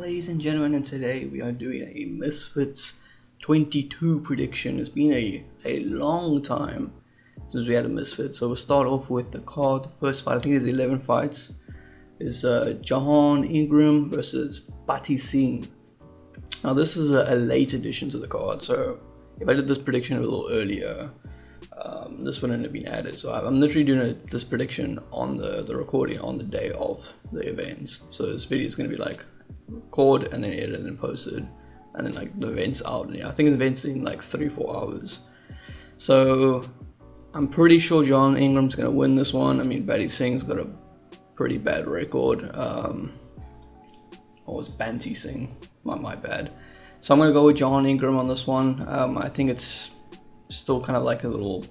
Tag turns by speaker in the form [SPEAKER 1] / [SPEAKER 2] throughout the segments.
[SPEAKER 1] ladies and gentlemen, and today we are doing a Misfits 22 prediction. It's been a long time since we had a Misfits, so we'll start off with the card. The first fight, I think there's 11 fights, is Jahan Ingram versus Bati Singh. Now this is a late addition to the card, so if I did this prediction a little earlier, this wouldn't have been added. So I'm literally doing this prediction on the recording on the day of the events. So this video is going to be like record and then edited and posted, and then like the event's out. I think the event's in like 3-4 hours. So I'm pretty sure John Ingram's going to win this one. I mean, Bati Singh's got a pretty bad record. Or it's Banti Singh, my bad. So I'm going to go with John Ingram on this one. I think it's still kind of like a little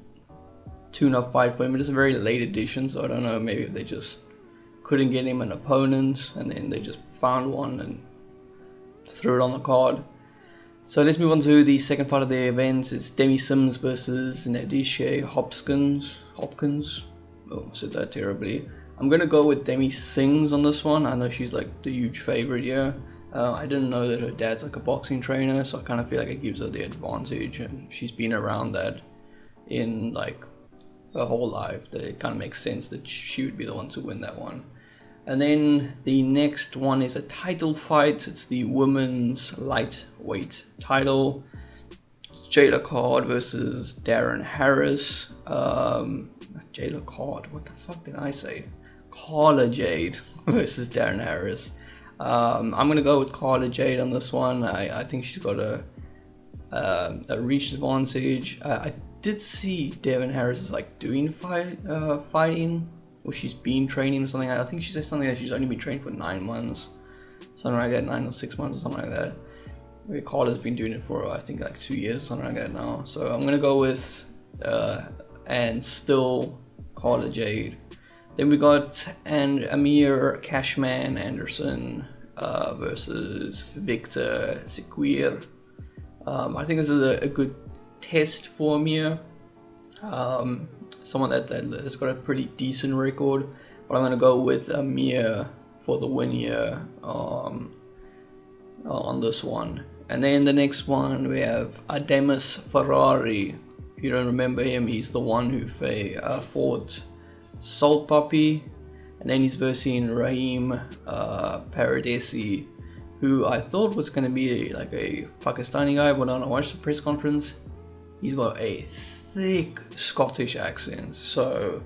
[SPEAKER 1] tune-up fight for him. It is a very late edition, so I don't know, maybe if they just couldn't get him an opponent and then they just found one and threw it on the card. So let's move on to the second part of the event. It's Demi Sims versus Nadisha Hopkins. Oh, I said that terribly. I'm gonna go with Demi Sims on this one. I know she's like the huge favorite here. I didn't know that her dad's like a boxing trainer, so I kind of feel like it gives her the advantage, and she's been around that in like her whole life, that it kind of makes sense that she would be the one to win that one. And then the next one is a title fight. It's the women's lightweight title. It's Jayla Card versus Darren Harris. Jayla Card, what the fuck did I say? Carla Jade versus Darren Harris. I'm gonna go with Carla Jade on this one. I think she's got a reach advantage. I did see Devin Harris is like doing fighting, or she's been training or something. I think she said something that she's only been training for 9 months, something like that, 9 or 6 months or something like that. Carla's been doing it for I think like 2 years, something like that now. So I'm gonna go with and still Carla Jade. Then we got Amir Cashman Anderson versus Victor Sequir. I think this is a good test for Amir. Someone that's got a pretty decent record, but I'm going to go with Amir for the win here on this one. And then the next one we have Ademus Ferrari. If you don't remember him, he's the one who fought Salt Puppy, and then he's versing Raheem Paradesi, who I thought was going to be like a Pakistani guy, but when I watched the press conference, he's got a thick Scottish accent. So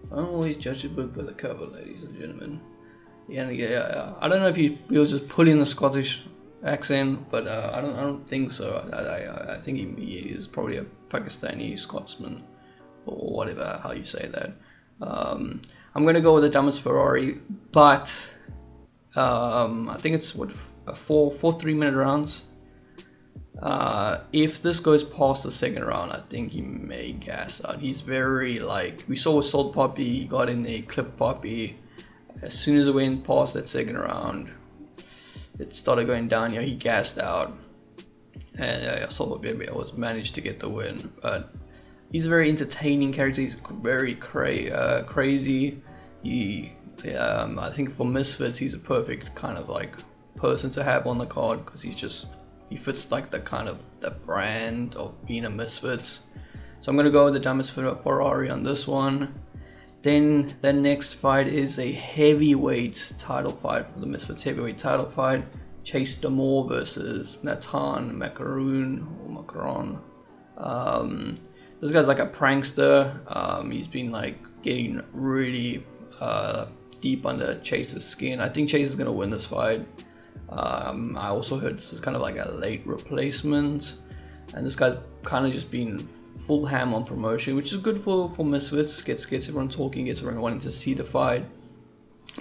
[SPEAKER 1] don't always judge a book by the cover, ladies and gentlemen. Yeah, I don't know if he was just putting the Scottish accent, but I don't think so. I think he is probably a Pakistani Scotsman, or whatever how you say that. I'm gonna go with the Damas Ferrari, but I think it's what four 3-minute rounds. If this goes past the second round, I think he may gas out. He's very, like we saw with Salt Puppy, he got in the Clip Puppy. As soon as it went past that second round, it started going down. He gassed out, and Salt Puppy was managed to get the win. But he's a very entertaining character. He's very crazy. I think for Misfits, he's a perfect kind of like person to have on the card, because he fits like the brand of being a Misfits. So I'm gonna go with the Damas Ferrari on this one. Then the next fight is a heavyweight title fight for the Misfits heavyweight title fight. Chase Damore versus Nathan Macaron. This guy's like a prankster. He's been like getting really deep under Chase's skin. I think Chase is gonna win this fight. I also heard this is kind of like a late replacement, and this guy's kind of just been full ham on promotion, which is good for Misfits. Gets everyone talking, gets everyone wanting to see the fight.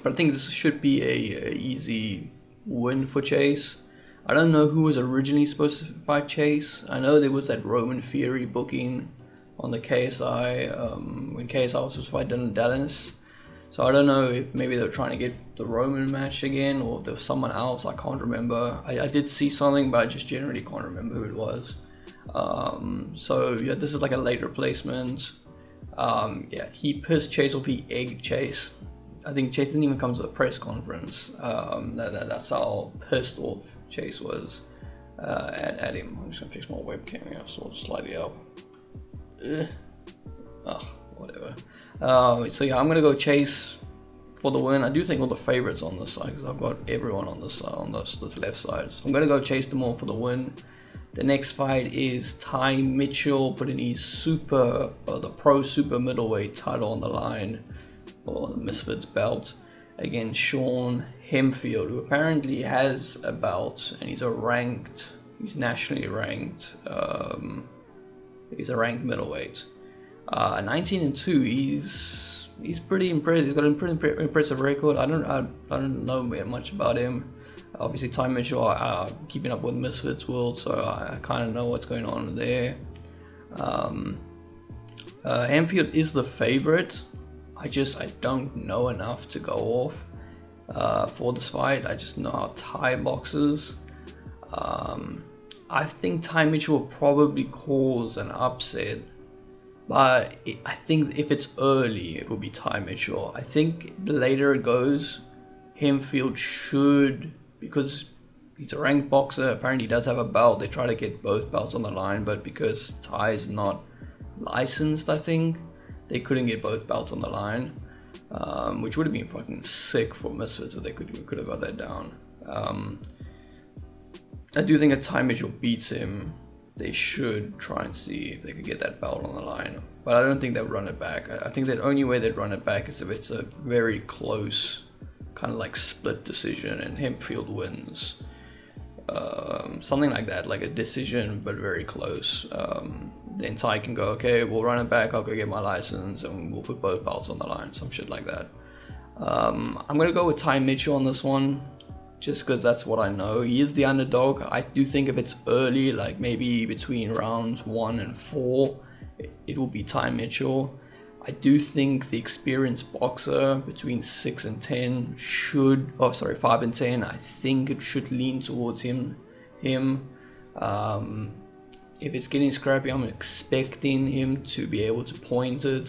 [SPEAKER 1] But I think this should be a easy win for Chase. I don't know who was originally supposed to fight Chase. I know there was that Roman Fury booking on the KSI when KSI was supposed to fight Dylan Dallas. So I don't know if maybe they were trying to get the Roman match again, or if there was someone else. I can't remember. I did see something, but I just generally can't remember who it was. So yeah, this is like a late replacement. Yeah, he pissed Chase off. He egged Chase. I think Chase didn't even come to the press conference. That's how pissed off Chase was at him. I'm just gonna fix my webcam here, so I'll just slightly up. Whatever. So yeah, I'm gonna go Chase for the win. I do think all the favorites on this side, because I've got everyone on this side, on this left side. So I'm gonna go Chase them all for the win. The next fight is Ty Mitchell putting his the pro super middleweight title on the line, or the Misfits belt, against Sean Hempfield, who apparently has a belt, and he's nationally ranked. He's a ranked middleweight. 19-2. He's pretty impressive. He's got a pretty impressive record. I don't know much about him. Obviously, Ty Mitchell, keeping up with Misfits World, so I kind of know what's going on there. Hempfield is the favorite. I don't know enough to go off for this fight. I just know how Ty boxes. I think Ty Mitchell will probably cause an upset, but I think if it's early, it will be Ty Mitchell. I think the later it goes, Hempfield should, because he's a ranked boxer, apparently he does have a belt. They try to get both belts on the line, but because Ty is not licensed, I think they couldn't get both belts on the line, which would have been fucking sick for Misfits if they could have got that down. I do think if Ty Mitchell beats him, they should try and see if they could get that belt on the line, but I don't think they'll run it back. I think the only way they'd run it back is if it's a very close kind of like split decision and Hempfield wins, something like that, like a decision but very close. Then Ty can go, okay, we'll run it back, I'll go get my license, and we'll put both belts on the line, some shit like that. I'm gonna go with Ty Mitchell on this one, just because that's what I know. He is the underdog. I do think if it's early, like maybe between rounds 1 and 4, it will be Ty Mitchell. I do think the experienced boxer between 6 and 10 should, 5 and 10, I think it should lean towards him. If it's getting scrappy, I'm expecting him to be able to point it.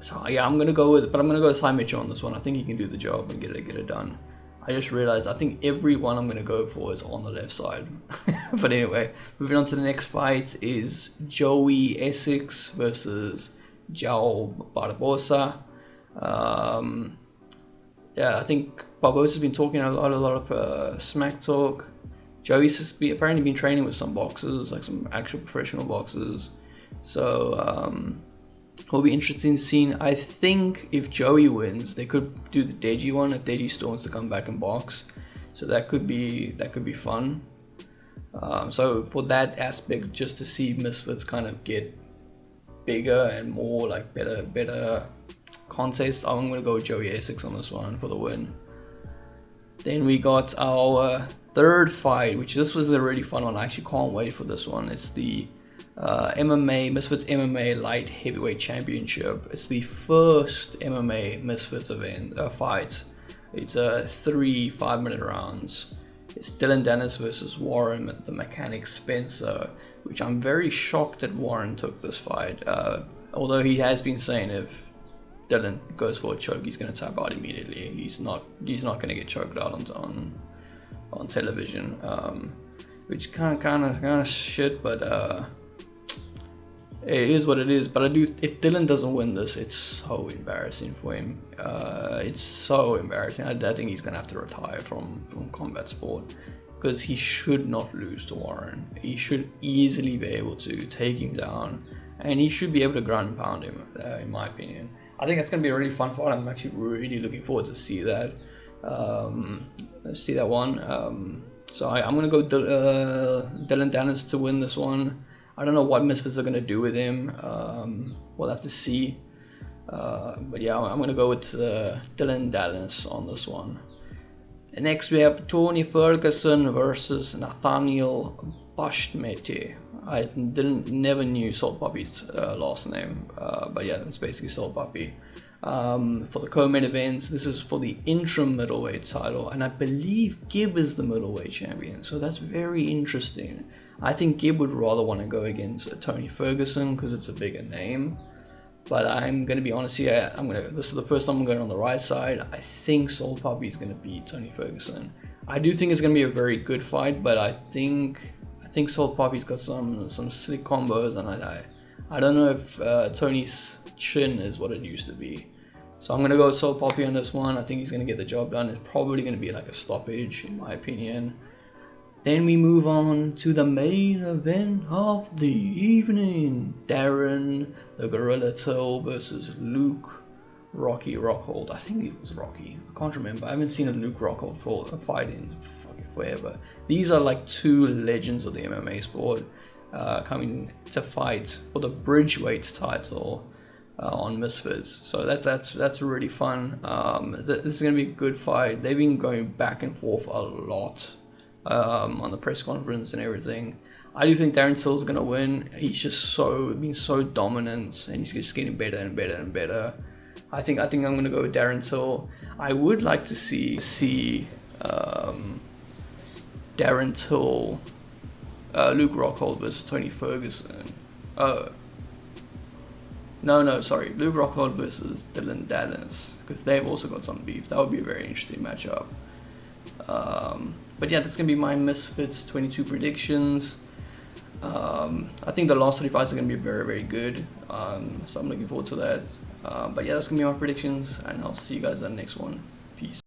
[SPEAKER 1] So yeah, I'm gonna go with Ty Mitchell on this one. I think he can do the job and get it done. I just realized I think everyone I'm gonna go for is on the left side. But anyway, moving on to the next fight is Joey Essex versus João Barbosa. Yeah, I think Barbosa's been talking a lot of smack talk. Joey's apparently been training with some boxers, like some actual professional boxers. So it'll be interesting to see. I think if Joey wins, they could do the Deji one if Deji still wants to come back and box. So that could be fun. So for that aspect, just to see Misfits kind of get bigger and more like better contest, I'm gonna go with Joey Essex on this one for the win. Then we got our third fight, which this was a really fun one. I actually can't wait for this one. It's the Misfits MMA Light Heavyweight Championship. It's the first MMA Misfits fight. It's 3 5-minute rounds. It's Dylan Dennis versus Warren the Mechanic Spencer, which I'm very shocked that Warren took this fight. Although he has been saying if Dylan goes for a choke, he's going to tap out immediately. He's not going to get choked out on television, which kind of shit, but it is what it is. But if Dylan doesn't win this, it's so embarrassing for him. It's so embarrassing. I think he's gonna have to retire from combat sport, because he should not lose to Warren. He should easily be able to take him down, and he should be able to ground and pound him, in my opinion. I think it's gonna be a really fun fight. I'm actually really looking forward to see that. One. So I'm gonna go Dylan Dennis to win this one. I don't know what Misfits are gonna do with him. We'll have to see. But yeah, I'm gonna go with Dylan Dennis on this one. And next we have Tony Ferguson versus Nathaniel Bashmete. I never knew Salt Puppy's last name, but yeah, it's basically Salt Puppy. For the co-main events, this is for the interim middleweight title, and I believe Gibb is the middleweight champion, so that's very interesting. I think Gibb would rather want to go against Tony Ferguson because it's a bigger name, But I'm gonna be honest here. This is the first time I'm going on the right side. I think Soul Puppy is gonna beat Tony Ferguson. I do think it's gonna be a very good fight, but I think Soul Puppy's got some slick combos, and I don't know if Tony's chin is what it used to be. So I'm gonna go with Soul Puppy on this one. I think he's gonna get the job done. It's probably gonna be like a stoppage, in my opinion. Then we move on to the main event of the evening. Darren, the Gorilla Till versus Luke Rocky Rockhold. I think it was Rocky. I can't remember. I haven't seen a Luke Rockhold for a fight in fucking forever. These are like two legends of the MMA sport coming to fight for the Bridgeweight title on Misfits. So that's really fun. This is going to be a good fight. They've been going back and forth a lot on the press conference and everything. I do think Darren Till's gonna win. He's just been so dominant, and he's just getting better and better and better. I think I'm gonna go with Darren Till. I would like to see Darren Till, Luke Rockhold versus Tony Ferguson. No, sorry, Luke Rockhold versus Dylan Dennis, because they've also got some beef. That would be a very interesting matchup. But yeah, that's going to be my Misfits 22 predictions. I think the last 3 fights are going to be very, very good. So I'm looking forward to that. But yeah, that's going to be my predictions, and I'll see you guys in the next one. Peace.